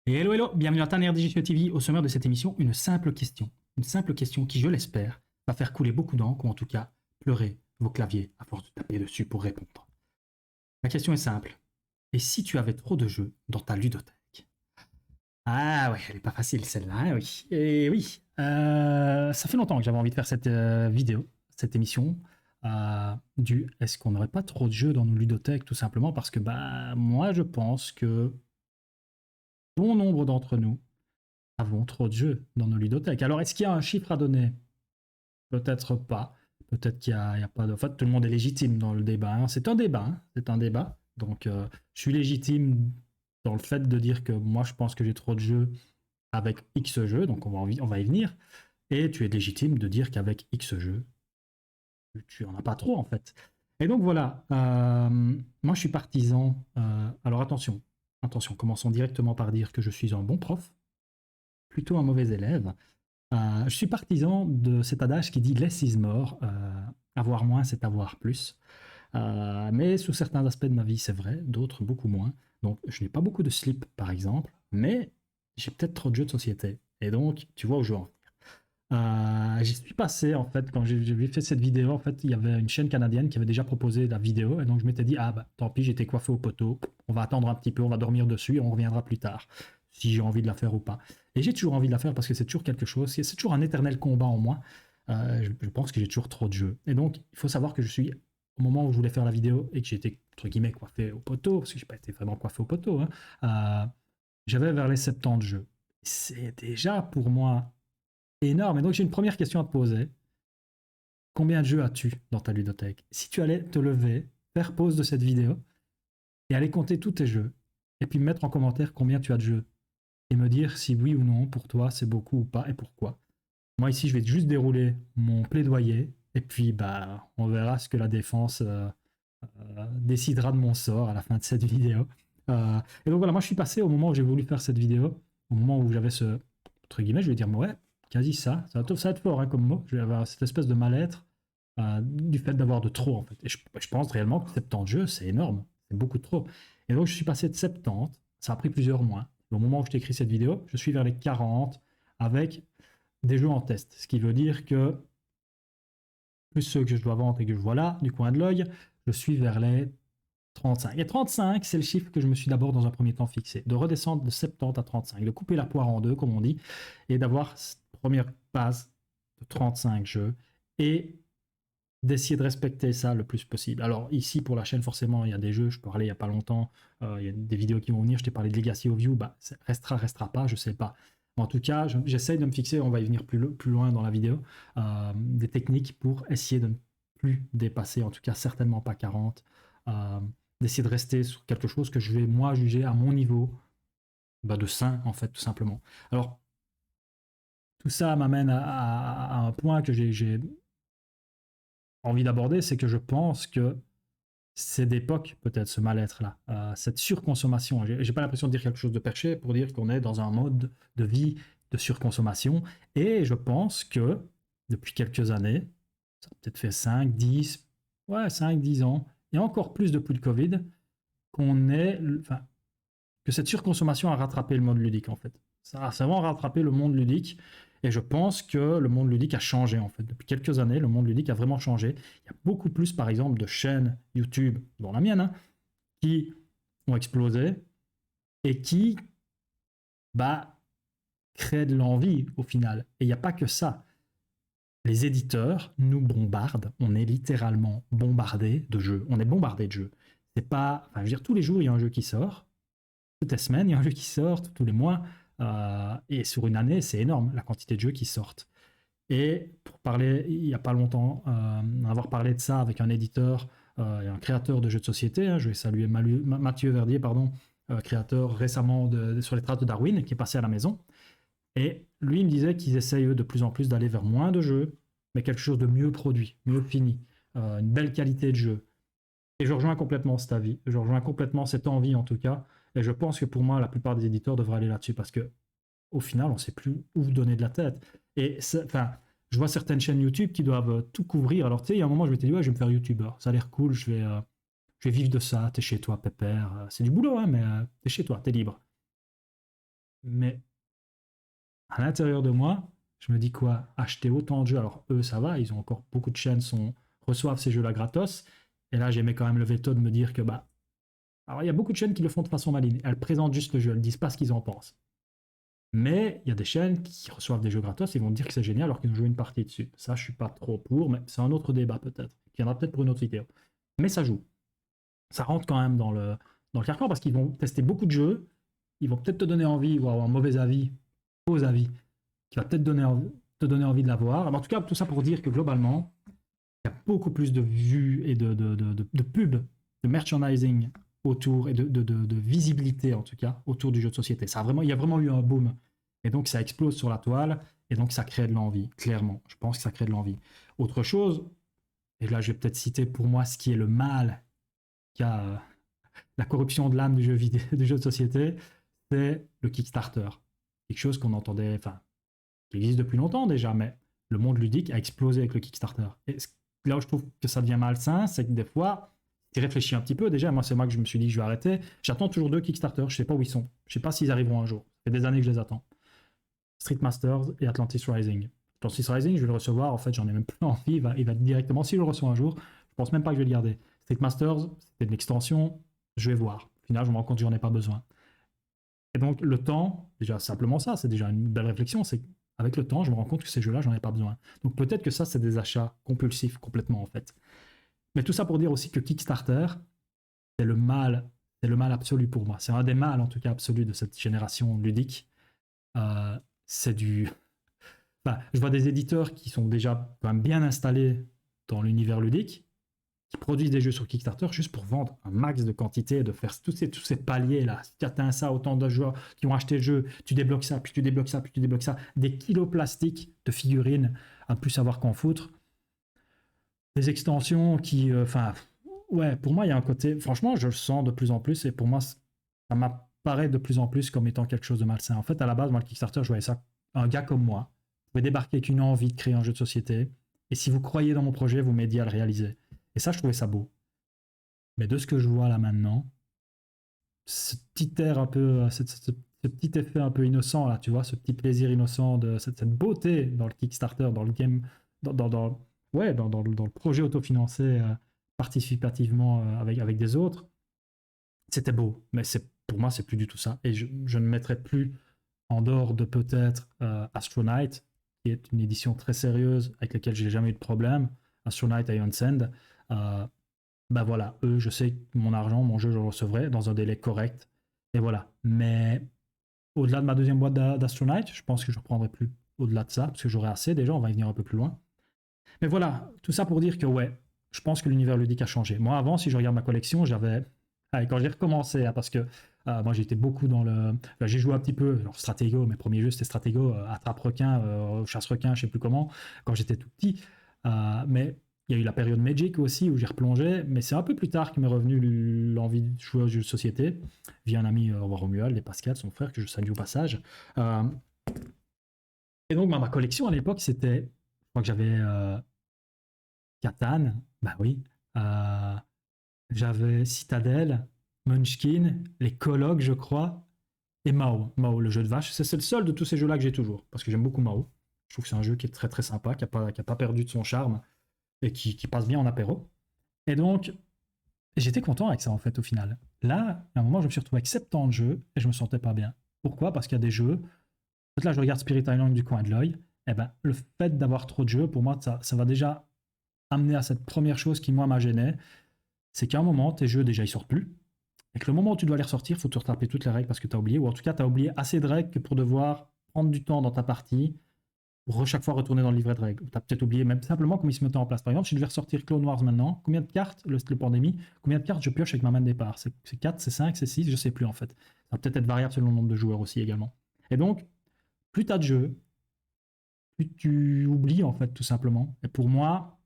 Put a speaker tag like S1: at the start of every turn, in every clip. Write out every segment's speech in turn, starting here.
S1: Et hello, hello, bienvenue à Tanner Digital TV. Au sommaire de cette émission, une simple question. Une simple question qui, je l'espère, va faire couler beaucoup d'encre ou en tout cas pleurer vos claviers à force de taper dessus pour répondre. La question est simple. Et si tu avais trop de jeux dans ta ludothèque? Ah ouais, elle est pas facile celle-là, hein, oui. Et oui, ça fait longtemps que j'avais envie de faire cette vidéo, cette émission. Du est-ce qu'on n'aurait pas trop de jeux dans nos ludothèques, tout simplement parce que bah moi je pense que bon nombre d'entre nous avons trop de jeux dans nos ludothèques. Alors, est-ce qu'il y a un chiffre à donner? Peut-être pas. Peut-être qu'il y a pas de... En fait, tout le monde est légitime dans le débat, hein. C'est un débat, hein. C'est un débat. Donc, je suis légitime dans le fait de dire que moi, je pense que j'ai trop de jeux avec X jeux, donc on va y venir. Et tu es légitime de dire qu'avec X jeux, tu en as pas trop, en fait. Et donc, voilà. Moi, je suis partisan. Alors, attention, commençons directement par dire que je suis un bon prof, plutôt un mauvais élève. Je suis partisan de cet adage qui dit less is more. Avoir moins, c'est avoir plus. Mais sous certains aspects de ma vie, c'est vrai, d'autres beaucoup moins. Donc, je n'ai pas beaucoup de slip, par exemple, mais j'ai peut-être trop de jeux de société. Et donc, tu vois où je veux en venir. J'y suis passé, en fait, quand j'ai fait cette vidéo, en fait, il y avait une chaîne canadienne qui avait déjà proposé la vidéo, et donc je m'étais dit, ah bah, tant pis, j'étais coiffé au poteau, on va attendre un petit peu, on va dormir dessus, et on reviendra plus tard, si j'ai envie de la faire ou pas. Et j'ai toujours envie de la faire parce que c'est toujours quelque chose, c'est toujours un éternel combat en moi. Je pense que j'ai toujours trop de jeux. Et donc, il faut savoir que je suis, au moment où je voulais faire la vidéo, et que j'étais, entre guillemets, coiffé au poteau, parce que j'ai pas été vraiment coiffé au poteau, hein, j'avais vers les 70 jeux. C'est déjà, pour moi, énorme. Et donc, j'ai une première question à te poser. Combien de jeux as-tu dans ta ludothèque? Si tu allais te lever, faire pause de cette vidéo et aller compter tous tes jeux, et puis me mettre en commentaire combien tu as de jeux, et me dire si oui ou non, pour toi, c'est beaucoup ou pas, et pourquoi. Moi, ici, je vais juste dérouler mon plaidoyer, et puis bah, on verra ce que la défense décidera de mon sort à la fin de cette vidéo. Et donc voilà, moi, je suis passé au moment où j'ai voulu faire cette vidéo, au moment où j'avais ce, entre guillemets, je vais dire, ouais, quasi ça va être fort hein, comme mot, je vais avoir cette espèce de mal-être du fait d'avoir de trop, en fait. Et je pense réellement que 70 jeux, c'est énorme, c'est beaucoup de trop. Et donc, je suis passé de 70, ça a pris plusieurs mois. Au moment où je t'écris cette vidéo, je suis vers les 40 avec des jeux en test, ce qui veut dire que plus ceux que je dois vendre et que je vois là, du coin de l'œil, je suis vers les 35. Et 35, c'est le chiffre que je me suis d'abord dans un premier temps fixé, de redescendre de 70 à 35, de couper la poire en deux, comme on dit, et d'avoir cette première base de 35 jeux, et d'essayer de respecter ça le plus possible. Alors ici, pour la chaîne, forcément, il y a des jeux, je parlais il n'y a pas longtemps, il y a des vidéos qui vont venir, je t'ai parlé de Legacy of You, bah, restera pas, je sais pas. En tout cas, j'essaye de me fixer, on va y venir plus loin dans la vidéo, des techniques pour essayer de ne plus dépasser, en tout cas certainement pas 40, euh, d'essayer de rester sur quelque chose que je vais moi juger à mon niveau bah, de sain, en fait, tout simplement. Alors, tout ça m'amène à un point que j'ai envie d'aborder, c'est que je pense que c'est d'époque peut-être ce mal-être-là, cette surconsommation. J'ai pas l'impression de dire quelque chose de perché pour dire qu'on est dans un mode de vie de surconsommation. Et je pense que depuis quelques années, ça a peut-être fait 5, 10, ouais, 5, 10 ans, et encore plus depuis le Covid, enfin, que cette surconsommation a rattrapé le monde ludique en fait. Ça a vraiment rattrapé le monde ludique. Et je pense que le monde ludique a changé en fait. Depuis quelques années, le monde ludique a vraiment changé. Il y a beaucoup plus, par exemple, de chaînes YouTube, dont la mienne, hein, qui ont explosé et qui bah, créent de l'envie au final. Et il n'y a pas que ça. Les éditeurs nous bombardent. On est littéralement bombardé de jeux. On est bombardé de jeux. C'est pas, enfin, je veux dire, tous les jours il y a un jeu qui sort. Toutes les semaines, il y a un jeu qui sort, tous les mois. Et sur une année, c'est énorme la quantité de jeux qui sortent. Et pour parler, il n'y a pas longtemps, avoir parlé de ça avec un éditeur et un créateur de jeux de société, hein, je vais saluer Mathieu Verdier, pardon, créateur récemment sur les traces de Darwin, qui est passé à la maison. Et lui, il me disait qu'ils essayent eux, de plus en plus d'aller vers moins de jeux, mais quelque chose de mieux produit, mieux fini, une belle qualité de jeu. Et je rejoins complètement cet avis, je rejoins complètement cette envie en tout cas. Et je pense que pour moi, la plupart des éditeurs devraient aller là-dessus parce que au final, on ne sait plus où donner de la tête. Et enfin, je vois certaines chaînes YouTube qui doivent tout couvrir. Alors, tu sais, il y a un moment, je m'étais dit, ouais, je vais me faire YouTubeur. Ça a l'air cool, je vais vivre de ça. T'es chez toi, pépère. C'est du boulot, hein, mais t'es chez toi, t'es libre. Mais à l'intérieur de moi, je me dis quoi? Acheter autant de jeux, alors eux, ça va, ils ont encore beaucoup de chaînes, reçoivent ces jeux-là gratos. Et là, j'aimais quand même le veto de me dire que, bah, alors il y a beaucoup de chaînes qui le font de façon maligne. Elles présentent juste le jeu, elles disent pas ce qu'ils en pensent. Mais il y a des chaînes qui reçoivent des jeux gratos, ils vont dire que c'est génial alors qu'ils ont joué une partie dessus. Ça, je suis pas trop pour, mais c'est un autre débat peut-être, qui viendra peut-être pour une autre vidéo. Mais ça joue. Ça rentre quand même dans le carcan parce qu'ils vont tester beaucoup de jeux, ils vont peut-être te donner envie, ou avoir un mauvais avis, faux avis, qui va peut-être te donner envie de l'avoir. En tout cas, tout ça pour dire que globalement, il y a beaucoup plus de vues et de pubs, de merchandising autour et de visibilité en tout cas autour du jeu de société. Il y a vraiment eu un boom. Et donc ça explose sur la toile et donc ça crée de l'envie, clairement. Je pense que ça crée de l'envie. Autre chose, et là je vais peut-être citer pour moi ce qui est le mal qu'a la corruption de l'âme du jeu vidéo, du jeu de société, c'est le Kickstarter. Quelque chose qu'on entendait, enfin, qui existe depuis longtemps déjà, mais le monde ludique a explosé avec le Kickstarter. Et là où je trouve que ça devient malsain, c'est que des fois, tu réfléchis un petit peu. Déjà, moi, c'est moi que je me suis dit que je vais arrêter. J'attends toujours 2 Kickstarter, je sais pas où ils sont. Je sais pas s'ils arriveront un jour. Ça fait des années que je les attends. Street Masters et Atlantis Rising. Atlantis Rising, je vais le recevoir. En fait, j'en ai même plus envie. Il va directement, si je le reçois un jour, je pense même pas que je vais le garder. Street Masters, c'était une extension. Je vais voir. Au final, je me rends compte que j'en ai pas besoin. Et donc, le temps, déjà simplement ça, c'est déjà une belle réflexion. C'est avec le temps, je me rends compte que ces jeux-là, j'en ai pas besoin. Donc, peut-être que ça, c'est des achats compulsifs complètement, en fait. Mais tout ça pour dire aussi que Kickstarter, c'est le mal absolu pour moi. C'est un des mâles, en tout cas, absolus de cette génération ludique. C'est du. Enfin, je vois des éditeurs qui sont déjà quand même bien installés dans l'univers ludique, qui produisent des jeux sur Kickstarter juste pour vendre un max de quantité, de faire tous ces paliers-là. Si tu atteins ça, autant de joueurs qui ont acheté le jeu, tu débloques ça, puis tu débloques ça, puis tu débloques ça. Des kilos plastiques de figurines à ne plus savoir qu'en foutre. Des extensions qui. Enfin, ouais, pour moi, il y a un côté. Franchement, je le sens de plus en plus, et pour moi, ça m'apparaît de plus en plus comme étant quelque chose de malsain. En fait, à la base, moi, le Kickstarter, je voyais ça. Un gars comme moi pouvait débarquer avec une envie de créer un jeu de société, et si vous croyez dans mon projet, vous m'aidiez à le réaliser. Et ça, je trouvais ça beau. Mais de ce que je vois là maintenant, ce petit air un peu, ce petit effet un peu innocent là, tu vois, ce petit plaisir innocent de cette beauté dans le Kickstarter, dans le game, ouais, dans le projet autofinancé participativement avec des autres, c'était beau. Mais pour moi, c'est plus du tout ça. Et je ne mettrai plus en dehors de peut-être Astronaut, qui est une édition très sérieuse avec laquelle j'ai jamais eu de problème. Astronaut et Send. Bah voilà, eux, je sais que mon argent, mon jeu, je le recevrai dans un délai correct. Et voilà. Mais au-delà de ma deuxième boîte d'Astronaut, je pense que je ne reprendrai plus au-delà de ça, parce que j'aurai assez déjà, on va y venir un peu plus loin. Mais voilà, tout ça pour dire que ouais, je pense que l'univers ludique a changé. Moi, avant, si je regarde ma collection, j'avais. Allez, quand j'ai recommencé, hein, parce que moi j'étais beaucoup dans le. Enfin, j'ai joué un petit peu, genre Stratego, mes premiers jeux c'était Stratego, attrape-requin, chasse-requin, je sais plus comment, quand j'étais tout petit. Mais il y a eu la période Magic aussi où j'ai replongé, mais c'est un peu plus tard que m'est revenu l'envie de jouer aux jeux de société via un ami Romuald et Pascal, son frère, que je salue au passage. Euh, et donc ma collection à l'époque, c'était, je crois que j'avais Catan, bah oui, euh, j'avais Citadel, Munchkin, les Colocs, je crois, et Mao. Mao, le jeu de vache. C'est le seul de tous ces jeux-là que j'ai toujours, parce que j'aime beaucoup Mao. Je trouve que c'est un jeu qui est très très sympa, qui a pas perdu de son charme et qui passe bien en apéro. Et donc, j'étais content avec ça en fait au final. Là, à un moment, je me suis retrouvé avec 70 jeux et je me sentais pas bien. Pourquoi? Parce qu'il y a des jeux. En fait, là, je regarde Spirit Island du coin de l'œil. Et ben, le fait d'avoir trop de jeux, pour moi, ça va déjà amener à cette première chose qui, moi, m'a gêné. C'est qu'à un moment, tes jeux, déjà, ils sortent plus. Et que le moment où tu dois les ressortir, il faut te retaper toutes les règles parce que tu as oublié. Ou en tout cas, tu as oublié assez de règles que pour devoir prendre du temps dans ta partie pour chaque fois retourner dans le livret de règles. Tu as peut-être oublié même simplement comment ils se mettaient en place. Par exemple, si je devais ressortir Clone Wars maintenant, combien de cartes, le Pandémie, combien de cartes je pioche avec ma main de départ? C'est 4, c'est 5, c'est 6, je sais plus en fait. Ça va peut-être être variable selon le nombre de joueurs aussi également. Et donc, plus tu as de jeux, plus tu oublies en fait tout simplement. Et pour moi,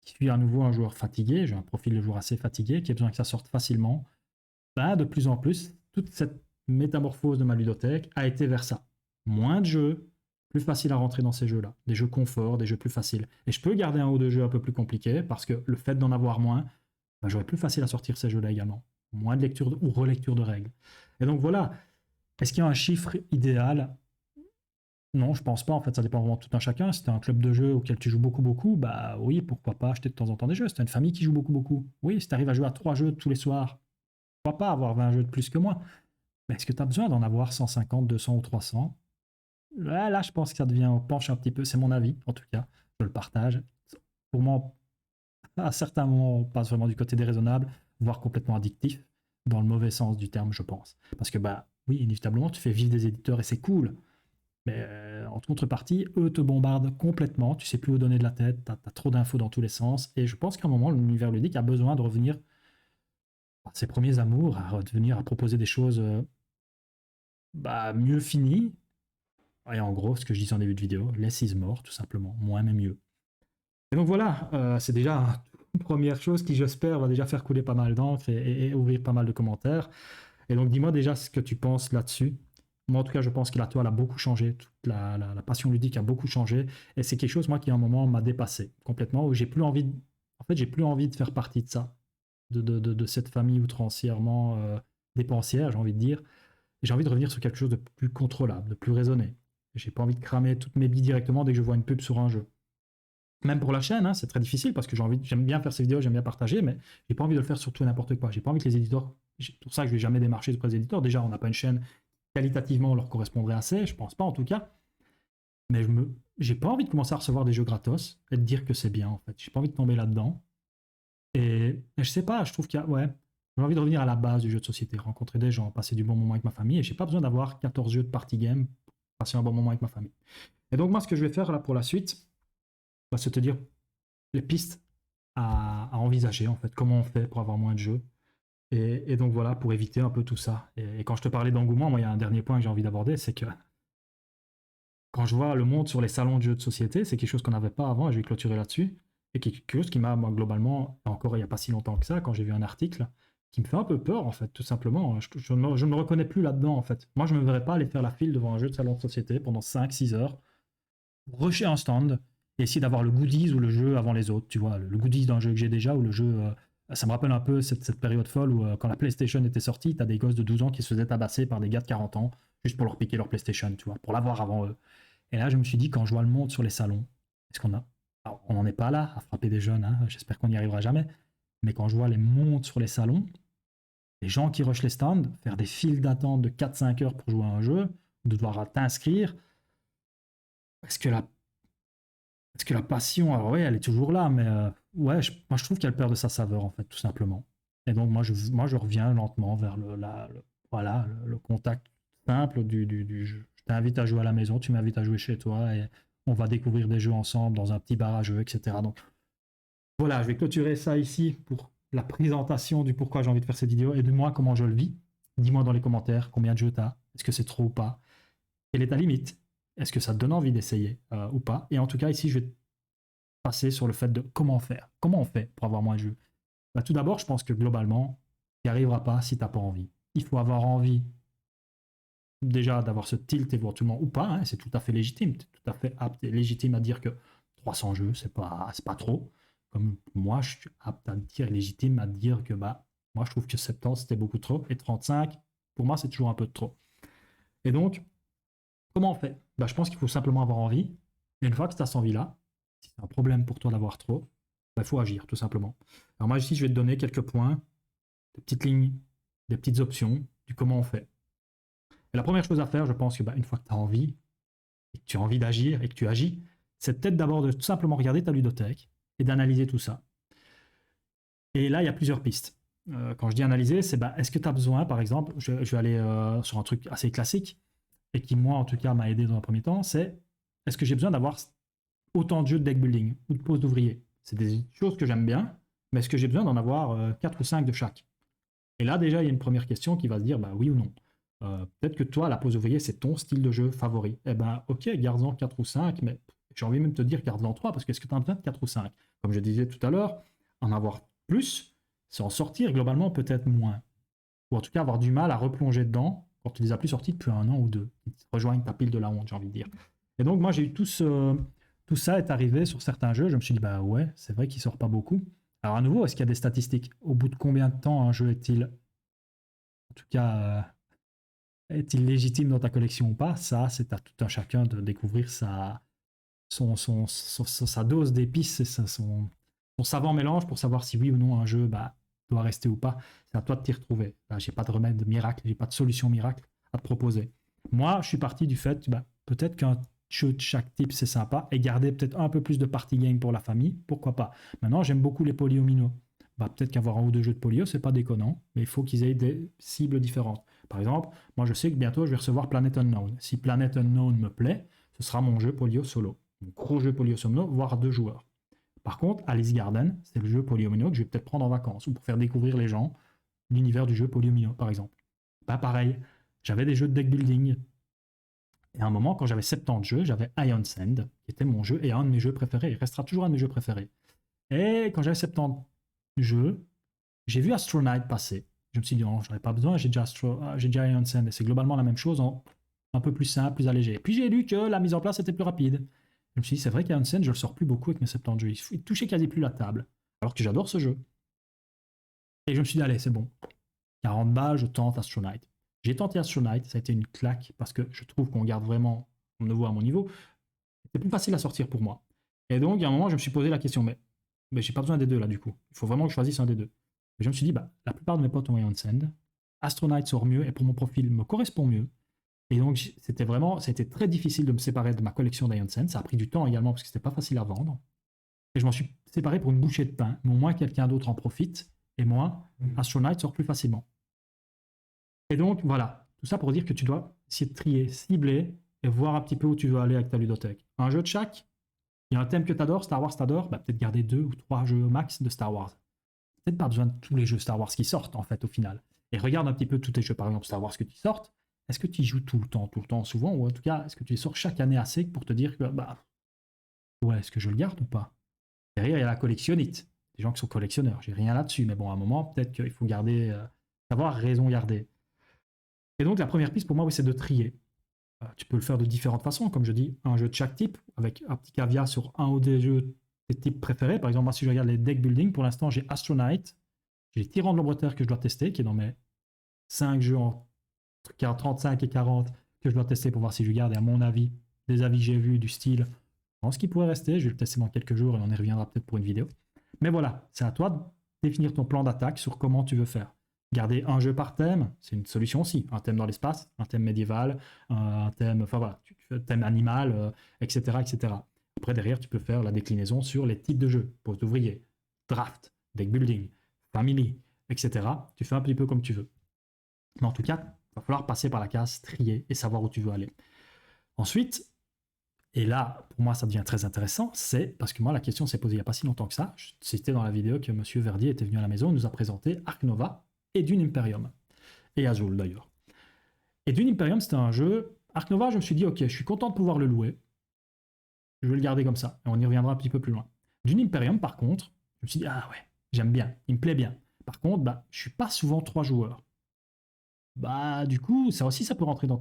S1: qui suis à nouveau un joueur fatigué, j'ai un profil de joueur assez fatigué, qui a besoin que ça sorte facilement, bah, de plus en plus, toute cette métamorphose de ma ludothèque a été vers ça. Moins de jeux, plus facile à rentrer dans ces jeux-là. Des jeux confort, des jeux plus faciles. Et je peux garder un ou deux jeux un peu plus compliqués parce que le fait d'en avoir moins, bah, j'aurais plus facile à sortir ces jeux-là également. Moins de lecture ou relecture de règles. Et donc voilà, Est-ce qu'il y a un chiffre idéal? Non, je pense pas. En fait, ça dépend vraiment de tout un chacun. Si tu as un club de jeu auquel tu joues beaucoup, beaucoup, bah oui, pourquoi pas acheter de temps en temps des jeux. Si tu as une famille qui joue beaucoup, beaucoup, oui, si tu arrives à jouer à 3 jeux tous les soirs, pourquoi pas avoir 20 jeux de plus que moi? Mais est-ce que tu as besoin d'en avoir 150, 200 ou 300? Là, je pense que ça devient penche un petit peu. C'est mon avis, en tout cas. Je le partage. Pour moi, à certains moments, on passe vraiment du côté déraisonnable, voire complètement addictif, dans le mauvais sens du terme, je pense. Parce que, bah oui, inévitablement, tu fais vivre des éditeurs et c'est cool. Mais en contrepartie, eux te bombardent complètement, tu sais plus où donner de la tête, tu as trop d'infos dans tous les sens, et je pense qu'à un moment, l'univers ludique a besoin de revenir à ses premiers amours, à revenir à proposer des choses mieux finies. Et en gros, ce que je disais en début de vidéo, less is more, tout simplement, moins mais mieux. Et donc voilà, c'est déjà une première chose qui, j'espère, va déjà faire couler pas mal d'encre et ouvrir pas mal de commentaires. Et donc dis-moi déjà ce que tu penses là-dessus. Moi, en tout cas, je pense que la toile a beaucoup changé, toute la passion ludique a beaucoup changé, et c'est quelque chose, moi, qui à un moment m'a dépassé complètement, où j'ai plus envie, en fait, j'ai plus envie de faire partie de ça, de cette famille outrancièrement dépensière, j'ai envie de dire. Et j'ai envie de revenir sur quelque chose de plus contrôlable, de plus raisonné. J'ai pas envie de cramer toutes mes billes directement dès que je vois une pub sur un jeu. Même pour la chaîne, hein, c'est très difficile parce que j'aime bien faire ces vidéos, j'aime bien partager, mais j'ai pas envie de le faire sur tout et n'importe quoi. J'ai pas envie que les éditeurs, c'est pour ça que je vais jamais démarcher auprès des éditeurs. Déjà, on n'a pas une chaîne qualitativement leur correspondrait assez, je pense pas en tout cas. Mais j'ai pas envie de commencer à recevoir des jeux gratos et de dire que c'est bien en fait. J'ai pas envie de tomber là-dedans. Et je sais pas, je trouve qu'il y a, ouais, j'ai envie de revenir à la base du jeu de société, rencontrer des gens, passer du bon moment avec ma famille. Et j'ai pas besoin d'avoir 14 jeux de party game pour passer un bon moment avec ma famille. Et donc moi, ce que je vais faire là pour la suite, c'est te dire les pistes à envisager en fait, comment on fait pour avoir moins de jeux. Et donc voilà, pour éviter un peu tout ça. Et quand je te parlais d'engouement, moi, il y a un dernier point que j'ai envie d'aborder, c'est que quand je vois le monde sur les salons de jeux de société, c'est quelque chose qu'on n'avait pas avant, et je vais clôturer là-dessus, et quelque chose qui m'a, moi, globalement, encore il n'y a pas si longtemps que ça, quand j'ai vu un article, qui me fait un peu peur, en fait, tout simplement. Je ne me reconnais plus là-dedans, en fait. Moi, je ne me verrais pas aller faire la file devant un jeu de salon de société pendant 5-6 heures, rusher un stand, et essayer d'avoir le goodies ou le jeu avant les autres, tu vois, le goodies d'un jeu que j'ai déjà, ou le jeu... ça me rappelle un peu cette période folle où, quand la PlayStation était sortie, t'as des gosses de 12 ans qui se faisaient tabasser par des gars de 40 ans, juste pour leur piquer leur PlayStation, tu vois, pour l'avoir avant eux. Et là, je me suis dit, quand je vois le monde sur les salons, est-ce qu'on a. Alors, on n'en est pas là à frapper des jeunes, hein, j'espère qu'on n'y arrivera jamais. Mais quand je vois les mondes sur les salons, les gens qui rushent les stands, faire des files d'attente de 4-5 heures pour jouer à un jeu, de devoir t'inscrire, est-ce que la, est-ce que la passion, alors oui, elle est toujours là, mais ouais, moi je trouve qu'elle perd de sa saveur, en fait, tout simplement. Et donc, moi je reviens lentement vers voilà, le contact simple du jeu. Je t'invite à jouer à la maison, tu m'invites à jouer chez toi, et on va découvrir des jeux ensemble dans un petit bar à jeux, etc. Donc voilà, je vais clôturer ça ici pour la présentation du pourquoi j'ai envie de faire cette vidéo et de moi comment je le vis. Dis-moi dans les commentaires combien de jeux tu as, est-ce que c'est trop ou pas, quelle est ta limite, est-ce que ça te donne envie d'essayer ou pas. Et en tout cas, ici, je vais passer sur le fait de comment faire. Comment on fait pour avoir moins de jeux? Bah, tout d'abord, je pense que globalement, tu n'y arriveras pas si tu n'as pas envie. Il faut avoir envie déjà d'avoir ce tilt éventuellement ou pas, hein, c'est tout à fait légitime, tout à fait apte et légitime à dire que 300 jeux, c'est pas trop. Comme moi, je suis apte à dire, légitime à dire que bah, moi, je trouve que 70, c'était beaucoup trop, et 35, pour moi, c'est toujours un peu de trop. Et donc, comment on fait? Bah, je pense qu'il faut simplement avoir envie, et une fois que tu as cette envie-là, si c'est un problème pour toi d'avoir trop, il faut agir, tout simplement. Alors moi, ici, je vais te donner quelques points, des petites lignes, des petites options, du comment on fait. Et la première chose à faire, je pense que bah, une fois que tu as envie, et que tu as envie d'agir et que tu agis, c'est peut-être d'abord de tout simplement regarder ta ludothèque et d'analyser tout ça. Et là, il y a plusieurs pistes. Quand je dis analyser, c'est bah, est-ce que tu as besoin, par exemple, je vais aller sur un truc assez classique, et qui, moi, en tout cas, m'a aidé dans un premier temps, c'est est-ce que j'ai besoin d'avoir autant de jeux de deck building ou de pose d'ouvrier? C'est des choses que j'aime bien, mais est-ce que j'ai besoin d'en avoir 4 ou 5 de chaque? Et là, déjà, il y a une première question qui va se dire bah, oui ou non. Peut-être que toi, la pose ouvrier, c'est ton style de jeu favori. Eh ben, ok, garde-en 4 ou 5, mais j'ai envie même de te dire garde-en 3, parce que est-ce que tu as besoin de 4 ou 5? Comme je disais tout à l'heure, en avoir plus, c'est en sortir globalement peut-être moins. Ou en tout cas avoir du mal à replonger dedans quand tu les as plus sortis depuis 1 an ou 2. Ils rejoignent ta pile de la honte, j'ai envie de dire. Et donc, moi, j'ai eu tout ça est arrivé sur certains jeux. Je me suis dit, bah ouais, c'est vrai qu'il sort pas beaucoup. Alors, à nouveau, est-ce qu'il y a des statistiques? Au bout de combien de temps un jeu est-il, en tout cas, est-il légitime dans ta collection ou pas? Ça, c'est à tout un chacun de découvrir sa dose d'épices et son savant mélange pour savoir si oui ou non un jeu doit rester ou pas. C'est à toi de t'y retrouver. J'ai pas de remède miracle, j'ai pas de solution miracle à te proposer. Moi, je suis parti du fait, peut-être qu'un jeu de chaque type c'est sympa et garder peut-être un peu plus de party game pour la famille, pourquoi pas. Maintenant, j'aime beaucoup les polyomino. Peut-être qu'avoir un ou deux jeux de polio, c'est pas déconnant, mais il faut qu'ils aient des cibles différentes. Par exemple, moi je sais que bientôt je vais recevoir Planet Unknown. Si Planet Unknown me plaît, ce sera mon jeu polio solo. Mon gros jeu polio solo, voire 2 joueurs. Par contre, Alice Garden, c'est le jeu polyomino que je vais peut-être prendre en vacances ou pour faire découvrir les gens l'univers du jeu polyomino, par exemple. Pareil, j'avais des jeux de deck building. Et à un moment, quand j'avais 70 jeux, j'avais Ion Sand, qui était mon jeu et un de mes jeux préférés. Il restera toujours un de mes jeux préférés. Et quand j'avais 70 jeux, j'ai vu Astronaut passer. Je me suis dit, non, j'en ai pas besoin, j'ai déjà Ion Sand. Et c'est globalement la même chose, un peu plus simple, plus allégé. Et puis j'ai lu que la mise en place était plus rapide. Je me suis dit, c'est vrai qu'Ion Sand, je le sors plus beaucoup avec mes 70 jeux. Il touchait quasi plus la table. Alors que j'adore ce jeu. Et je me suis dit, allez, c'est bon. 40 balles, je tente Astronaut. J'ai tenté Astronaut, ça a été une claque parce que je trouve qu'on garde vraiment mon niveau à mon niveau. C'est plus facile à sortir pour moi. Et donc, à un moment, je me suis posé la question, mais j'ai pas besoin des deux là, du coup. Il faut vraiment que je choisisse un des deux. Et je me suis dit, la plupart de mes potes ont Ion Sand. Astronaut sort mieux et pour mon profil me correspond mieux. Et donc, c'était très difficile de me séparer de ma collection d'Ion Sand. Ça a pris du temps également parce que c'était pas facile à vendre. Et je m'en suis séparé pour une bouchée de pain. Mais au moins, quelqu'un d'autre en profite. Et moi, Astronaut sort plus facilement. Et donc, voilà. Tout ça pour dire que tu dois essayer de trier, cibler et voir un petit peu où tu veux aller avec ta ludothèque. Un jeu de chaque. Il y a un thème que tu adores, Star Wars t'adore, peut-être garder 2 ou 3 jeux au max de Star Wars. Peut-être pas besoin de tous les jeux Star Wars qui sortent, en fait, au final. Et regarde un petit peu tous tes jeux, par exemple, Star Wars que tu sortes. Est-ce que tu y joues tout le temps, souvent, ou en tout cas, est-ce que tu les sors chaque année assez pour te dire que, ouais, est-ce que je le garde ou pas? Derrière, il y a la collectionnite. Des gens qui sont collectionneurs. J'ai rien là-dessus, mais bon, à un moment, peut-être qu'il faut garder, savoir raison garder. Et donc, la première piste pour moi, oui, c'est de trier. Tu peux le faire de différentes façons, comme je dis, un jeu de chaque type, avec un petit caveat sur un ou des jeux des types préférés. Par exemple, moi, si je regarde les deck building, pour l'instant, j'ai Astronaut, j'ai Tyran de l'Ombre Terre que je dois tester, qui est dans mes 5 jeux entre 35 et 40 que je dois tester pour voir si je garde. Et à mon avis, des avis que j'ai vus du style, je pense qu'il pourrait rester. Je vais le tester dans quelques jours et on y reviendra peut-être pour une vidéo. Mais voilà, c'est à toi de définir ton plan d'attaque sur comment tu veux faire. Garder un jeu par thème, c'est une solution aussi. Un thème dans l'espace, un thème médiéval, un thème, enfin voilà, thème animal, etc., etc. Après, derrière, tu peux faire la déclinaison sur les types de jeux. Poste ouvrier, draft, deck building, family, etc. Tu fais un petit peu comme tu veux. Mais en tout cas, il va falloir passer par la case trier et savoir où tu veux aller. Ensuite, et là, pour moi, ça devient très intéressant, c'est parce que moi, la question s'est posée il n'y a pas si longtemps que ça. C'était dans la vidéo que M. Verdier était venu à la maison, il nous a présenté Ark Nova et Dune Imperium. Et Azul d'ailleurs. Et Dune Imperium, c'était un jeu. Ark Nova, je me suis dit, ok, je suis content de pouvoir le louer. Je vais le garder comme ça. Et on y reviendra un petit peu plus loin. Dune Imperium, par contre, je me suis dit, ah ouais, j'aime bien, il me plaît bien. Par contre, je suis pas souvent 3 joueurs. Du coup, ça aussi, ça peut rentrer dans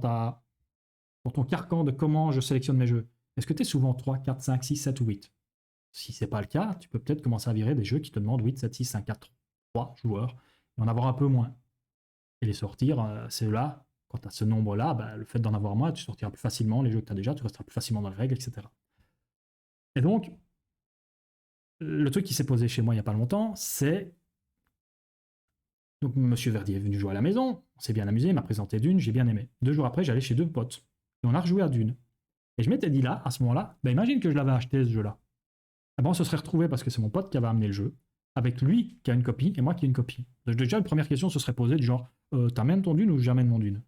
S1: ton carcan de comment je sélectionne mes jeux. Est-ce que tu es souvent 3, 4, 5, 6, 7 ou 8? Si c'est pas le cas, tu peux peut-être commencer à virer des jeux qui te demandent 8, 7, 6, 5, 4, 3 joueurs et en avoir un peu moins. Et les sortir, c'est là, quand tu as ce nombre-là, le fait d'en avoir moins, tu sortiras plus facilement les jeux que tu as déjà, tu resteras plus facilement dans les règles, etc. Et donc, le truc qui s'est posé chez moi il n'y a pas longtemps, c'est. Donc, Monsieur Verdier est venu jouer à la maison, on s'est bien amusé, il m'a présenté Dune, j'ai bien aimé. 2 jours après, j'allais chez 2 potes. Et on a rejoué à Dune. Et je m'étais dit là, à ce moment-là, imagine que je l'avais acheté ce jeu-là. On se serait retrouvé parce que c'est mon pote qui avait amené le jeu, avec lui qui a une copie et moi qui ai une copie. Donc déjà, une première question se serait posée du genre, t'amènes ton Dune ou j'amène mon Dune?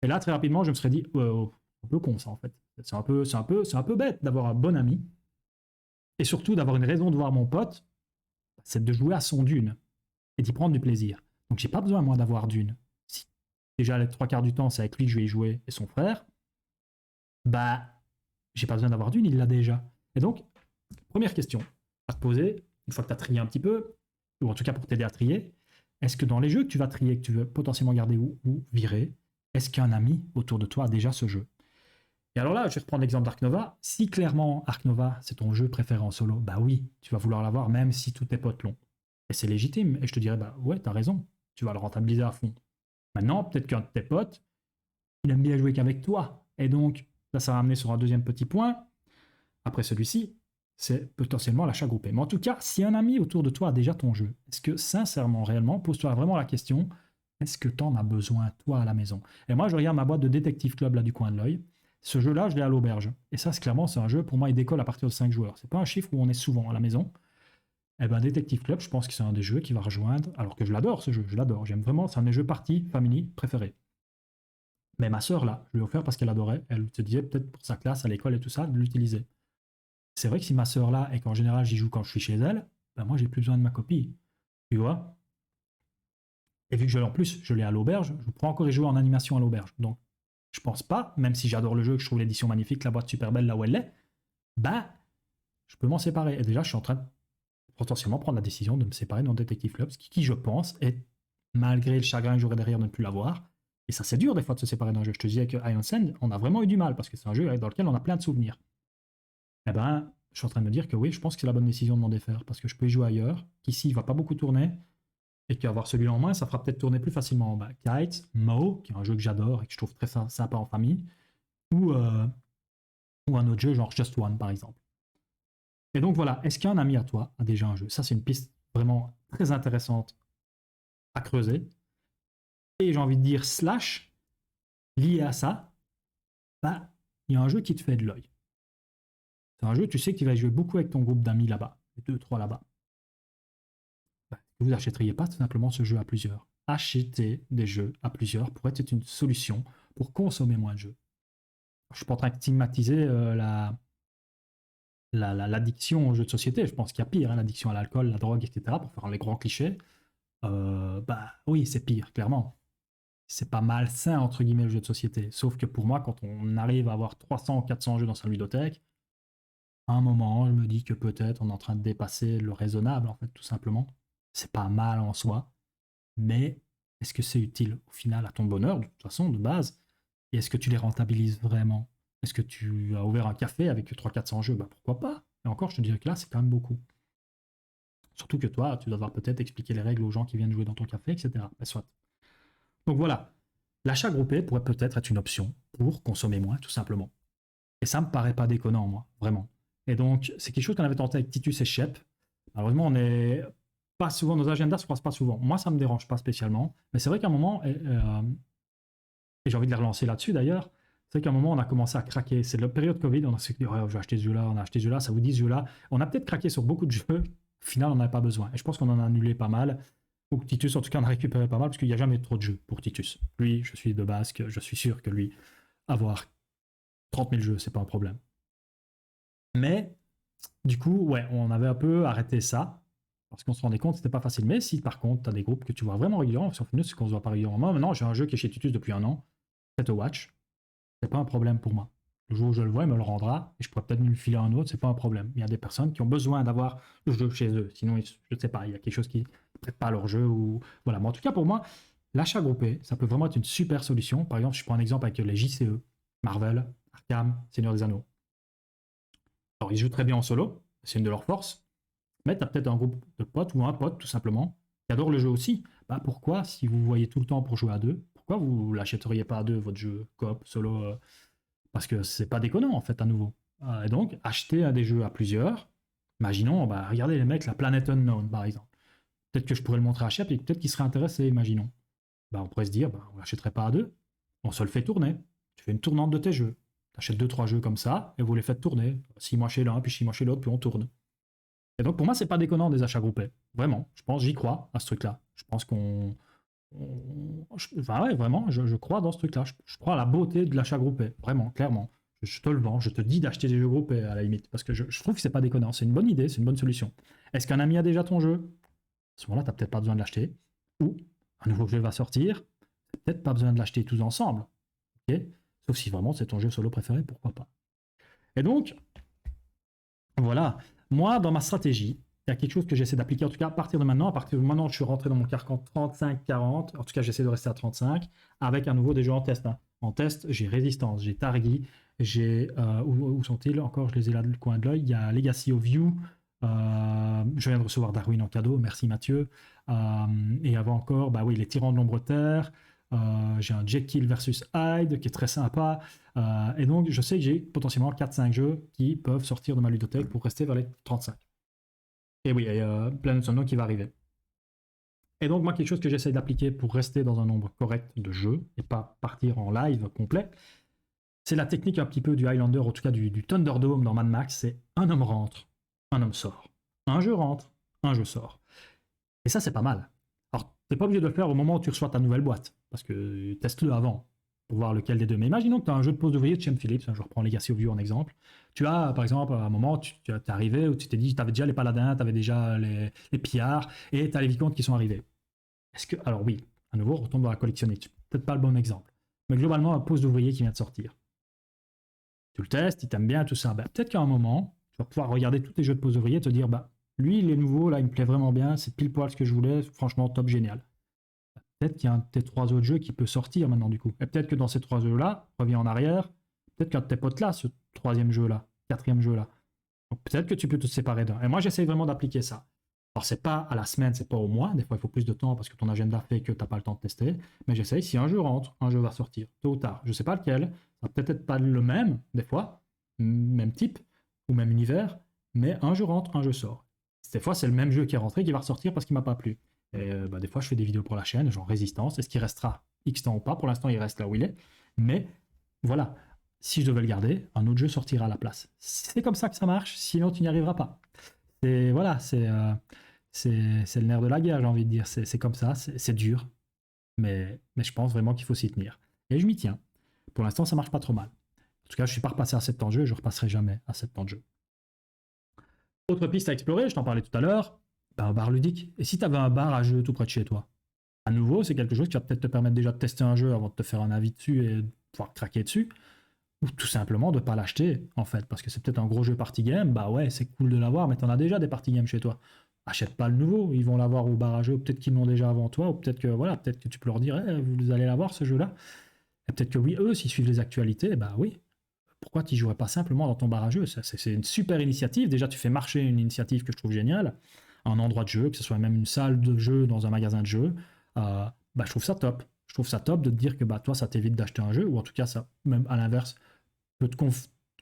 S1: Et là, très rapidement, je me serais dit, un peu con ça en fait. C'est un peu bête d'avoir un bon ami et surtout d'avoir une raison de voir mon pote, c'est de jouer à son Dune et d'y prendre du plaisir. Donc j'ai pas besoin moi d'avoir Dune. Si déjà les 3 quarts du temps c'est avec lui que je vais y jouer et son frère, j'ai pas besoin d'avoir Dune, il l'a déjà. Et donc, première question à te poser, une fois que tu as trié un petit peu, ou en tout cas pour t'aider à trier, est-ce que dans les jeux que tu vas trier, que tu veux potentiellement garder ou virer, est-ce qu'un ami autour de toi a déjà ce jeu? Et alors là, je vais reprendre l'exemple d'Ark Nova. Si clairement Ark Nova, c'est ton jeu préféré en solo, oui, tu vas vouloir l'avoir même si tous tes potes l'ont. Et c'est légitime. Et je te dirais, ouais, t'as raison, tu vas le rentabiliser à fond. Maintenant, peut-être qu'un de tes potes, il aime bien jouer qu'avec toi. Et donc, là, ça va amener sur un deuxième petit point. Après celui-ci, c'est potentiellement l'achat groupé. Mais en tout cas, si un ami autour de toi a déjà ton jeu, est-ce que sincèrement, réellement, pose-toi vraiment la question, est-ce que tu en as besoin, toi, à la maison? Et moi, je regarde ma boîte de Détective Club, là, du coin de l'œil. Ce jeu-là, je l'ai à l'auberge. Et ça, clairement, c'est un jeu, pour moi, il décolle à partir de 5 joueurs. C'est pas un chiffre où on est souvent à la maison. Eh ben, Detective Club, je pense que c'est un des jeux qui va rejoindre, alors que je l'adore ce jeu, je l'adore, j'aime vraiment, c'est un des jeux party, family préférés. Mais ma sœur, là, je lui ai offert parce qu'elle adorait, elle se disait peut-être pour sa classe, à l'école et tout ça, de l'utiliser. C'est vrai que si ma sœur là, et qu'en général j'y joue quand je suis chez elle, ben moi j'ai plus besoin de ma copie, tu vois. Et vu que en plus, je l'ai à l'auberge, je pourrais encore y jouer en animation à l'auberge. Donc, je pense pas, même si j'adore le jeu, que je trouve l'édition magnifique, la boîte super belle là où elle est, bah, je peux m'en séparer. Et déjà, je suis en train de potentiellement prendre la décision de me séparer dans Detective Club, ce qui, je pense, est, malgré le chagrin que j'aurais derrière de ne plus l'avoir, et ça c'est dur des fois de se séparer d'un jeu. Je te disais que Iron Sand, on a vraiment eu du mal, parce que c'est un jeu dans lequel on a plein de souvenirs. Eh ben, je suis en train de me dire que oui, je pense que c'est la bonne décision de m'en défaire, parce que je peux y jouer ailleurs, qu'ici il va pas beaucoup tourner, et qu'avoir celui-là en main, ça fera peut-être tourner plus facilement. Bah, Kite, Mo, qui est un jeu que j'adore et que je trouve très sympa en famille, ou, euh, ou un autre jeu genre Just One par exemple. Et donc voilà, est-ce qu'un ami à toi a déjà un jeu? Ça, c'est une piste vraiment très intéressante à creuser. Et j'ai envie de dire, slash, lié à ça, bah, il y a un jeu qui te fait de l'œil. C'est un jeu, tu sais que tu vas jouer beaucoup avec ton groupe d'amis là-bas, les 2-3 là-bas. Bah, vous n'achèteriez pas tout simplement ce jeu à plusieurs. Acheter des jeux à plusieurs pourrait être une solution pour consommer moins de jeux. Je ne suis pas en train de stigmatiser l'addiction aux jeux de société. Je pense qu'il y a pire, hein, l'addiction à l'alcool, la drogue, etc., pour faire les grands clichés. Bah oui, c'est pire, clairement. C'est pas malsain, entre guillemets, le jeu de société. Sauf que pour moi, quand on arrive à avoir 300 ou 400 jeux dans sa ludothèque, à un moment, je me dis que peut-être on est en train de dépasser le raisonnable, en fait, tout simplement. C'est pas mal en soi, mais est-ce que c'est utile au final à ton bonheur, de toute façon, de base? Et est-ce que tu les rentabilises vraiment? Est-ce que tu as ouvert un café avec 300-400 jeux? Bah pourquoi pas? Et encore, je te dirais que là, c'est quand même beaucoup. Surtout que toi, tu dois devoir peut-être expliquer les règles aux gens qui viennent jouer dans ton café, etc. Bah, soit. Donc voilà, l'achat groupé pourrait peut-être être une option pour consommer moins, tout simplement. Et ça me paraît pas déconnant, moi, vraiment. Et donc, c'est quelque chose qu'on avait tenté avec Titus et Shep. Malheureusement, on n'est pas souvent, nos agendas se croisent pas souvent. Moi, ça me dérange pas spécialement. Mais c'est vrai qu'à un moment, et j'ai envie de les relancer là-dessus d'ailleurs, c'est qu'à un moment, on a commencé à craquer. C'est la période Covid, on a dit, oh, je vais acheter ce jeu-là, on a acheté ce jeu-là, ça vous dit ce jeu-là. On a peut-être craqué sur beaucoup de jeux. Au final, on n'en avait pas besoin. Et je pense qu'on en a annulé pas mal. Ou Titus, en tout cas, on a récupéré pas mal, parce qu'il n'y a jamais trop de jeux pour Titus. Lui, je suis de base, que je suis sûr que lui, avoir 30 000 jeux, c'est pas un problème. Mais, du coup, ouais, on avait un peu arrêté ça, parce qu'on se rendait compte que c'était pas facile. Mais si, par contre, tu as des groupes que tu vois vraiment régulièrement, si on finit, c'est qu'on se voit pas régulièrement. Moi, maintenant, j'ai un jeu qui est chez Titus depuis un an, c'est Watch. C'est pas un problème pour moi. Le jour où je le vois, il me le rendra, et je pourrais peut-être me le filer à un autre, c'est pas un problème. Il y a des personnes qui ont besoin d'avoir le jeu chez eux, sinon, je ne sais pas, il y a quelque chose qui ne prête pas leur jeu, ou voilà. Mais en tout cas, pour moi, l'achat groupé, ça peut vraiment être une super solution. Par exemple, je prends un exemple avec les JCE, Marvel, Arkham, Seigneur des Anneaux. Alors, ils jouent très bien en solo, c'est une de leurs forces, mais tu as peut-être un groupe de potes ou un pote, tout simplement, qui adore le jeu aussi. Bah, pourquoi, si vous voyez tout le temps pour jouer à deux, pourquoi vous l'achèteriez pas à deux, votre jeu coop, solo parce que c'est pas déconnant, en fait, à nouveau. Et donc, acheter des jeux à plusieurs, imaginons, bah, regardez les mecs, la Planet Unknown, par exemple. Peut-être que je pourrais le montrer à Shep et peut-être qu'il serait intéressé, imaginons. Bah, on pourrait se dire, bah, on l'achèterait pas à deux, on se le fait tourner. Tu fais une tournante de tes jeux. Tu achètes 2-3 jeux comme ça et vous les faites tourner. 6 mois chez l'un, puis 6 mois chez l'autre, puis on tourne. Et donc, pour moi, c'est pas déconnant des achats groupés. Vraiment. Je pense, j'y crois à ce truc-là. Je pense enfin, ouais, vraiment, je crois dans ce truc-là. Je crois à la beauté de l'achat groupé. Vraiment, clairement. Je te le vends. Je te dis d'acheter des jeux groupés à la limite. Parce que je trouve que c'est pas déconnant. C'est une bonne idée, c'est une bonne solution. Est-ce qu'un ami a déjà ton jeu? À ce moment-là, tu n'as peut-être pas besoin de l'acheter. Ou un nouveau jeu va sortir. Tu peut-être pas besoin de l'acheter tous ensemble. Ok. Sauf si vraiment c'est ton jeu solo préféré, pourquoi pas. Et donc, voilà. Moi, dans ma stratégie, il y a quelque chose que j'essaie d'appliquer, en tout cas à partir de maintenant. À partir de maintenant, je suis rentré dans mon carcan 35-40. En tout cas, j'essaie de rester à 35 avec à nouveau des jeux en test. Hein. En test, j'ai Résistance, j'ai Targi, j'ai. Où sont-ils encore? Je les ai là du coin de l'œil. Il y a Legacy of You. Je viens de recevoir Darwin en cadeau. Merci Mathieu. Et avant encore, bah oui, les Tyrans de l'Ombre Terre. J'ai un Jekyll versus Hyde qui est très sympa. Et donc, je sais que j'ai potentiellement 4-5 jeux qui peuvent sortir de ma ludothèque pour rester vers les 35. Et oui, il y a Planet Unknown qui va arriver. Et donc, moi, quelque chose que j'essaie d'appliquer pour rester dans un nombre correct de jeux et pas partir en live complet, c'est la technique un petit peu du Highlander, en tout cas du Thunderdome dans Mad Max. C'est un homme rentre, un homme sort. Un jeu rentre, un jeu sort. Et ça, c'est pas mal. Alors, t'es pas obligé de le faire au moment où tu reçois ta nouvelle boîte, parce que teste-le avant pour voir lequel des deux. Mais imaginons que tu as un jeu de pose d'ouvrier de Chem Phillips, je reprends Legacy of You en exemple. Tu as, par exemple, à un moment, tu es arrivé où tu t'es dit, tu avais déjà les paladins, tu avais déjà les pillards, et tu as les vicomtes qui sont arrivés. Est-ce que, alors oui, à nouveau, on retombe dans la collectionniste. Peut-être pas le bon exemple. Mais globalement, un pose d'ouvrier qui vient de sortir. Tu le testes, il t'aime bien, tout ça. Ben, peut-être qu'à un moment, tu vas pouvoir regarder tous tes jeux de pose d'ouvrier et te dire, bah, lui, il est nouveau, là, il me plaît vraiment bien, c'est pile poil ce que je voulais, franchement, top, génial. Peut-être qu'il y a un de tes 3 autres jeux qui peut sortir maintenant, du coup. Et peut-être que dans ces 3 jeux-là, reviens en arrière, peut-être qu'un de tes potes là, ce 3e jeu-là, 4e jeu-là. Donc peut-être que tu peux te séparer d'un. Et moi, j'essaye vraiment d'appliquer ça. Alors, c'est pas à la semaine, c'est pas au mois. Des fois, il faut plus de temps parce que ton agenda fait que tu n'as pas le temps de tester. Mais j'essaye, si un jeu rentre, un jeu va sortir, tôt ou tard. Je sais pas lequel. Ça va peut-être être pas le même, des fois, même type, ou même univers. Mais un jeu rentre, un jeu sort. Des fois, c'est le même jeu qui est rentré qui va ressortir parce qu'il m'a pas plu. Et bah, des fois, je fais des vidéos pour la chaîne, genre Résistance. Est-ce qu'il restera X temps ou pas? Pour l'instant, il reste là où il est. Mais voilà, si je devais le garder, un autre jeu sortira à la place. C'est comme ça que ça marche, sinon tu n'y arriveras pas. C'est voilà, c'est le nerf de la guerre, j'ai envie de dire. C'est comme ça, c'est dur, mais je pense vraiment qu'il faut s'y tenir. Et je m'y tiens. Pour l'instant, ça marche pas trop mal. En tout cas, je suis pas repassé à 7 temps de jeu et je repasserai jamais à 7 temps de jeu. Autre piste à explorer, je t'en parlais tout à l'heure, ben, un bar ludique. Et si tu avais un bar à jeu tout près de chez toi? À nouveau, c'est quelque chose qui va peut-être te permettre déjà de tester un jeu avant de te faire un avis dessus et de pouvoir craquer dessus. Ou tout simplement de ne pas l'acheter, en fait, parce que c'est peut-être un gros jeu party game, bah ouais, c'est cool de l'avoir, mais t'en as déjà des party games chez toi. Achète pas le nouveau, ils vont l'avoir au bar à jeu, peut-être qu'ils l'ont déjà avant toi, ou peut-être que voilà, peut-être que tu peux leur dire, hey, vous allez l'avoir ce jeu-là. Et peut-être que oui, eux, s'ils suivent les actualités, bah oui, pourquoi tu jouerais pas simplement dans ton bar à jeu? C'est une super initiative. Déjà, tu fais marcher une initiative que je trouve géniale, un endroit de jeu, que ce soit même une salle de jeu dans un magasin de jeu. Bah, je trouve ça top. Je trouve ça top de te dire que bah, toi, ça t'évite d'acheter un jeu, ou en tout cas, ça, même à l'inverse, peut te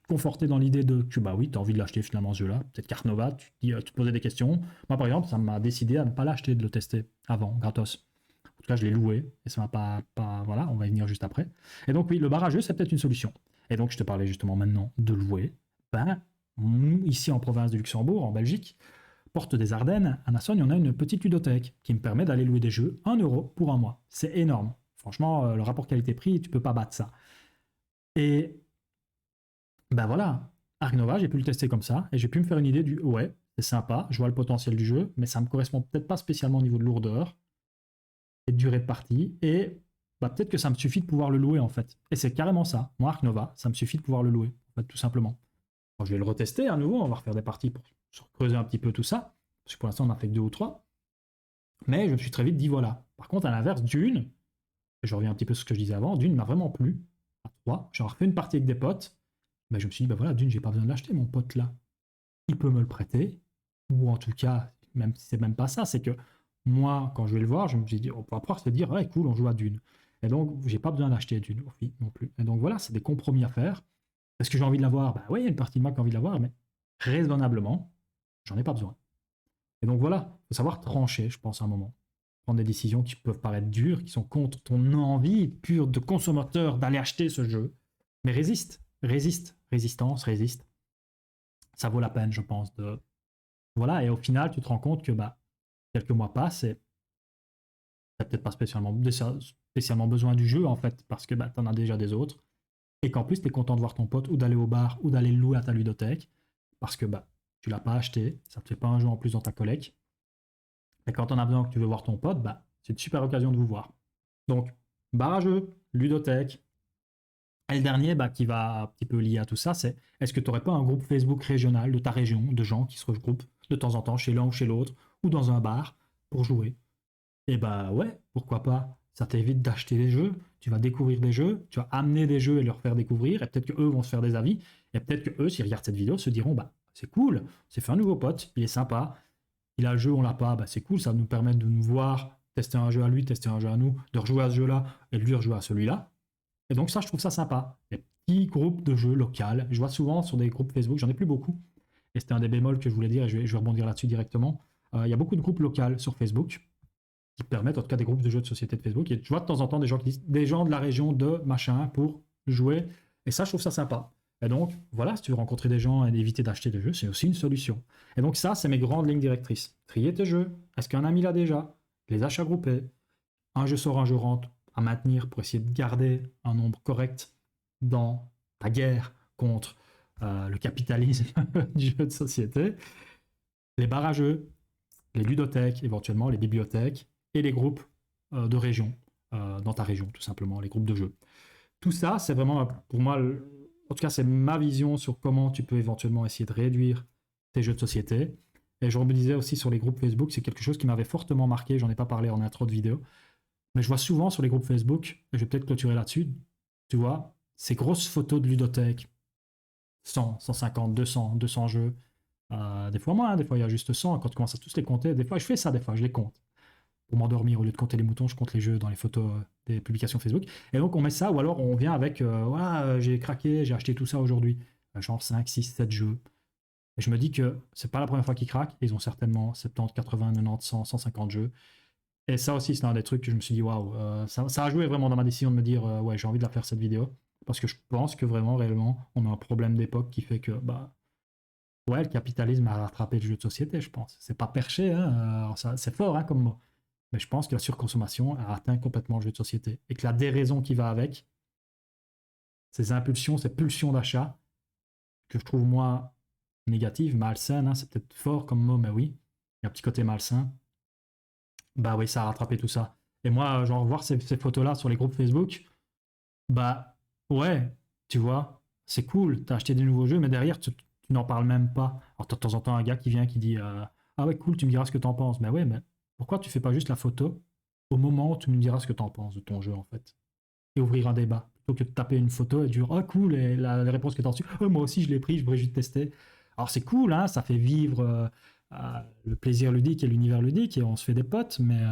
S1: conforter dans l'idée de que bah oui, tu as envie de l'acheter finalement ce jeu-là. Peut-être Carnova, tu te posais des questions. Moi, par exemple, ça m'a décidé à ne pas l'acheter, de le tester avant, gratos. En tout cas, je l'ai loué et ça m'a pas. Voilà, on va y venir juste après. Et donc, oui, le bar à jeu, c'est peut-être une solution. Et donc, je te parlais justement maintenant de louer. Ben, ici en province de Luxembourg, en Belgique, Porte des Ardennes, à Nassogne, on a une petite ludothèque qui me permet d'aller louer des jeux 1 euro pour un mois. C'est énorme. Franchement, le rapport qualité-prix, tu peux pas battre ça. Et ben voilà, Ark Nova, j'ai pu le tester comme ça et j'ai pu me faire une idée du ouais, c'est sympa, je vois le potentiel du jeu, mais ça me correspond peut-être pas spécialement au niveau de lourdeur et de durée de partie. Et bah, peut-être que ça me suffit de pouvoir le louer en fait. Et c'est carrément ça. Moi, Ark Nova, ça me suffit de pouvoir le louer, en fait, tout simplement. Alors, je vais le retester à nouveau, on va refaire des parties pour se creuser un petit peu tout ça. Parce que pour l'instant, on en a fait que 2 ou 3. Mais je me suis très vite dit voilà. Par contre, à l'inverse, Dune, je reviens un petit peu sur ce que je disais avant, Dune m'a vraiment plu. À 3, j'ai refait une partie avec des potes. Ben, je me suis dit, ben voilà, Dune, j'ai pas besoin de l'acheter, mon pote là. Il peut me le prêter. Ou en tout cas, même si c'est même pas ça, c'est que moi, quand je vais le voir, je me suis dit, on va pouvoir se dire, ouais, cool, on joue à Dune. Et donc, j'ai pas besoin d'acheter Dune aussi non plus. Et donc voilà, c'est des compromis à faire. Est-ce que j'ai envie de l'avoir? Bah oui, il y a une partie de moi qui a envie de l'avoir, mais raisonnablement, j'en ai pas besoin. Et donc voilà, il faut savoir trancher, je pense, à un moment. Prendre des décisions qui peuvent paraître dures, qui sont contre ton envie pure de consommateur d'aller acheter ce jeu. Mais résiste, résiste, résistance, résiste. Ça vaut la peine, je pense. Voilà, et au final, tu te rends compte que bah, quelques mois passent et tu n'as peut-être pas spécialement besoin du jeu, en fait, parce que bah, tu en as déjà des autres. Et qu'en plus, tu es content de voir ton pote ou d'aller au bar ou d'aller le louer à ta ludothèque, parce que bah, tu l'as pas acheté, ça ne te fait pas un jeu en plus dans ta collecte. Et quand on a besoin que tu veux voir ton pote, bah, c'est une super occasion de vous voir. Donc, bar à jeu, ludothèque. Et le dernier bah, qui va un petit peu lié à tout ça, c'est est-ce que tu n'aurais pas un groupe Facebook régional de ta région, de gens qui se regroupent de temps en temps chez l'un ou chez l'autre, ou dans un bar, pour jouer? Et bah ouais, pourquoi pas? Ça t'évite d'acheter des jeux, tu vas découvrir des jeux, tu vas amener des jeux et leur faire découvrir, et peut-être qu'eux vont se faire des avis, et peut-être qu'eux, s'ils regardent cette vidéo, se diront, bah c'est cool, c'est fait un nouveau pote, il est sympa, il a le jeu, on l'a pas, bah c'est cool, ça va nous permettre de nous voir tester un jeu à lui, tester un jeu à nous, de rejouer à ce jeu-là et lui rejouer à celui-là. Et donc ça, je trouve ça sympa. Les petits groupes de jeux locaux. Je vois souvent sur des groupes Facebook, j'en ai plus beaucoup. Et c'était un des bémols que je voulais dire et je vais rebondir là-dessus directement. Il y a beaucoup de groupes locaux sur Facebook qui permettent, en tout cas des groupes de jeux de société de Facebook. Et je vois de temps en temps des gens qui disent des gens de la région de machin pour jouer. Et ça, je trouve ça sympa. Et donc, voilà, si tu veux rencontrer des gens et éviter d'acheter des jeux, c'est aussi une solution. Et donc ça, c'est mes grandes lignes directrices. Trier tes jeux. Est-ce qu'un ami l'a déjà? Les achats groupés. Un jeu sort, un jeu rentre à maintenir pour essayer de garder un nombre correct dans ta guerre contre le capitalisme du jeu de société. Les bars à jeux, les ludothèques, éventuellement les bibliothèques et les groupes de région, dans ta région tout simplement, les groupes de jeux. Tout ça, c'est vraiment pour moi, en tout cas c'est ma vision sur comment tu peux éventuellement essayer de réduire tes jeux de société. Et je me disais aussi sur les groupes Facebook, c'est quelque chose qui m'avait fortement marqué, j'en ai pas parlé en intro de vidéo, mais je vois souvent sur les groupes Facebook, et je vais peut-être clôturer là-dessus, tu vois, ces grosses photos de ludothèque, 100, 150, 200 jeux, des fois moins, des fois il y a juste 100, quand tu commences à tous les compter, des fois je fais ça, des fois je les compte. Pour m'endormir, au lieu de compter les moutons, je compte les jeux dans les photos des publications Facebook. Et donc on met ça, ou alors on vient avec, voilà, j'ai craqué, j'ai acheté tout ça aujourd'hui, genre 5, 6, 7 jeux. Et je me dis que c'est pas la première fois qu'ils craquent, ils ont certainement 70, 80, 90, 100, 150 jeux. Et ça aussi, c'est un des trucs que je me suis dit, waouh, ça a joué vraiment dans ma décision de me dire, ouais, j'ai envie de la faire cette vidéo. Parce que je pense que vraiment, réellement, on a un problème d'époque qui fait que, bah, ouais, le capitalisme a rattrapé le jeu de société, je pense. C'est pas perché, hein, c'est fort hein, comme mot. Mais je pense que la surconsommation a atteint complètement le jeu de société. Et que la déraison qui va avec, ces impulsions, ces pulsions d'achat, que je trouve moi négatives, malsaines, hein, c'est peut-être fort comme mot, mais oui, il y a un petit côté malsain. Bah oui, ça a rattrapé tout ça. Et moi, genre, voir ces photos-là sur les groupes Facebook, bah ouais, tu vois, c'est cool, t'as acheté des nouveaux jeux, mais derrière, tu n'en parles même pas. Alors, t'as de temps en temps un gars qui vient qui dit ah ouais, cool, tu me diras ce que t'en penses. Mais ouais, mais pourquoi tu fais pas juste la photo au moment où tu me diras ce que t'en penses de ton jeu, en fait? Et ouvrir un débat, plutôt que de taper une photo et dire oh cool, et la réponse que t'as reçue, oh, moi aussi je l'ai pris, je voudrais juste tester. Alors, c'est cool, hein, ça fait vivre le plaisir ludique et l'univers ludique, et on se fait des potes, mais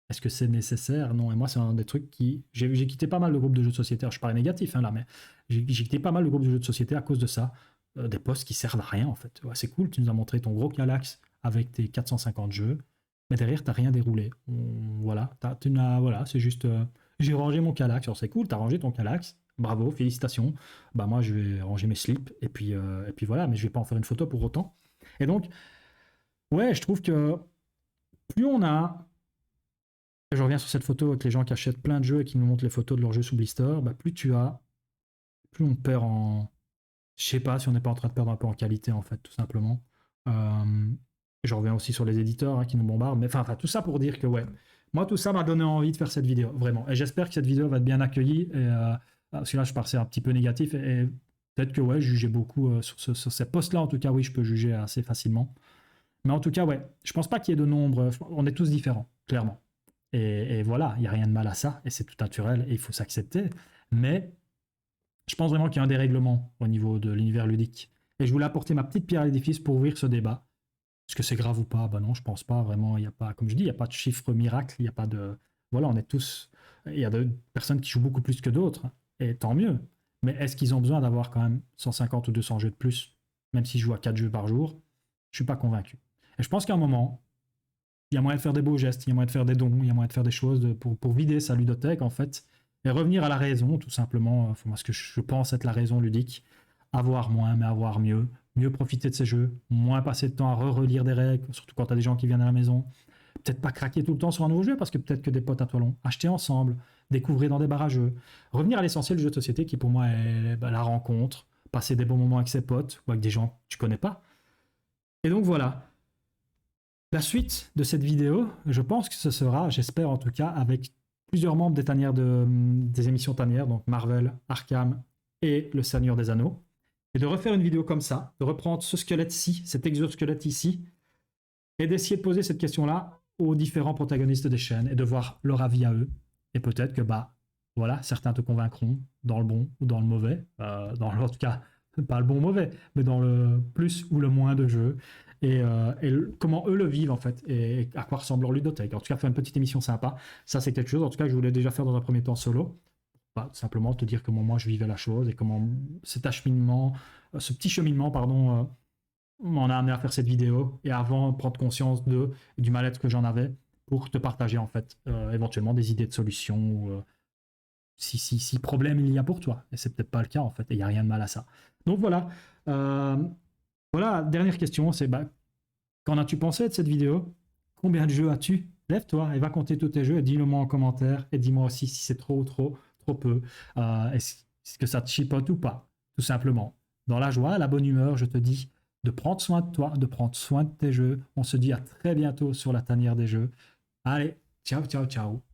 S1: est-ce que c'est nécessaire? Non. Et moi, c'est un des trucs qui. J'ai quitté pas mal le groupe de jeux de société. Alors, je parle négatif hein, là, mais j'ai quitté pas mal le groupe de jeux de société à cause de ça. Des posts qui servent à rien en fait. Ouais, c'est cool, tu nous as montré ton gros Galax avec tes 450 jeux, mais derrière, t'as rien déroulé. Voilà, voilà, c'est juste. J'ai rangé mon Calax. Alors, c'est cool, t'as rangé ton Calax. Bravo, félicitations. Bah, moi, je vais ranger mes slips et puis voilà, mais je vais pas en faire une photo pour autant. Et donc, ouais, je trouve que plus on a. Je reviens sur cette photo avec les gens qui achètent plein de jeux et qui nous montrent les photos de leurs jeux sous blister, bah plus tu as, plus on perd en. Je sais pas si on n'est pas en train de perdre un peu en qualité en fait, tout simplement. Je reviens aussi sur les éditeurs hein, qui nous bombardent, mais enfin, tout ça pour dire que ouais, moi tout ça m'a donné envie de faire cette vidéo, vraiment. Et j'espère que cette vidéo va être bien accueillie. Et, parce que là, je passais un petit peu négatif et peut-être que ouais, juger beaucoup sur ces posts-là, en tout cas, oui, je peux juger assez facilement. Mais en tout cas, ouais, je pense pas qu'il y ait de nombre. On est tous différents, clairement. Et voilà, il n'y a rien de mal à ça, et c'est tout naturel, et il faut s'accepter. Mais je pense vraiment qu'il y a un dérèglement au niveau de l'univers ludique. Et je voulais apporter ma petite pierre à l'édifice pour ouvrir ce débat. Est-ce que c'est grave ou pas? Ben non, je pense pas vraiment. Il y a pas, comme je dis, il n'y a pas de chiffre miracle, il n'y a pas de. Voilà, on est tous. Il y a de personnes qui jouent beaucoup plus que d'autres, et tant mieux. Mais est-ce qu'ils ont besoin d'avoir quand même 150 ou 200 jeux de plus, même s'ils jouent à 4 jeux par jour? Je suis pas convaincu. Et je pense qu'à un moment, il y a moyen de faire des beaux gestes, il y a moyen de faire des dons, il y a moyen de faire des choses pour vider sa ludothèque, en fait, et revenir à la raison, tout simplement, moi, ce que je pense être la raison ludique, avoir moins, mais avoir mieux, mieux profiter de ces jeux, moins passer de temps à relire des règles, surtout quand tu as des gens qui viennent à la maison, peut-être pas craquer tout le temps sur un nouveau jeu, parce que peut-être que des potes à toi l'ont acheté ensemble, découvrir dans des bars à jeux, revenir à l'essentiel du jeu de société, qui pour moi est la rencontre, passer des bons moments avec ses potes, ou avec des gens que tu connais pas. Et donc voilà, la suite de cette vidéo, je pense que ce sera, j'espère en tout cas, avec plusieurs membres des tanières des émissions tanières, donc Marvel, Arkham et Le Seigneur des Anneaux, et de refaire une vidéo comme ça, de reprendre ce squelette-ci, cet exosquelette ici, et d'essayer de poser cette question-là aux différents protagonistes des chaînes et de voir leur avis à eux. Et peut-être que, bah, voilà, certains te convaincront dans le bon ou dans le mauvais, en tout cas, pas le bon ou mauvais, mais dans le plus ou le moins de jeux. comment eux le vivent en fait et à quoi ressemble leur ludothèque. En tout cas, faire une petite émission sympa, ça c'est quelque chose. En tout cas, je voulais déjà faire dans un premier temps solo. Simplement te dire comment moi je vivais la chose et comment cet acheminement, ce petit cheminement, pardon, m'en a amené à faire cette vidéo et avant prendre conscience du mal-être que j'en avais pour te partager en fait éventuellement des idées de solutions ou si problème il y a pour toi. Et c'est peut-être pas le cas en fait, et il n'y a rien de mal à ça. Donc voilà. Euh, voilà, dernière question, c'est qu'en as-tu pensé de cette vidéo? Combien de jeux as-tu? Lève-toi et va compter tous tes jeux et dis-le moi en commentaire et dis-moi aussi si c'est trop ou trop peu. Est-ce que ça te chipote ou pas? Tout simplement. Dans la joie, la bonne humeur, je te dis de prendre soin de toi, de prendre soin de tes jeux. On se dit à très bientôt sur la tanière des jeux. Allez, ciao, ciao, ciao.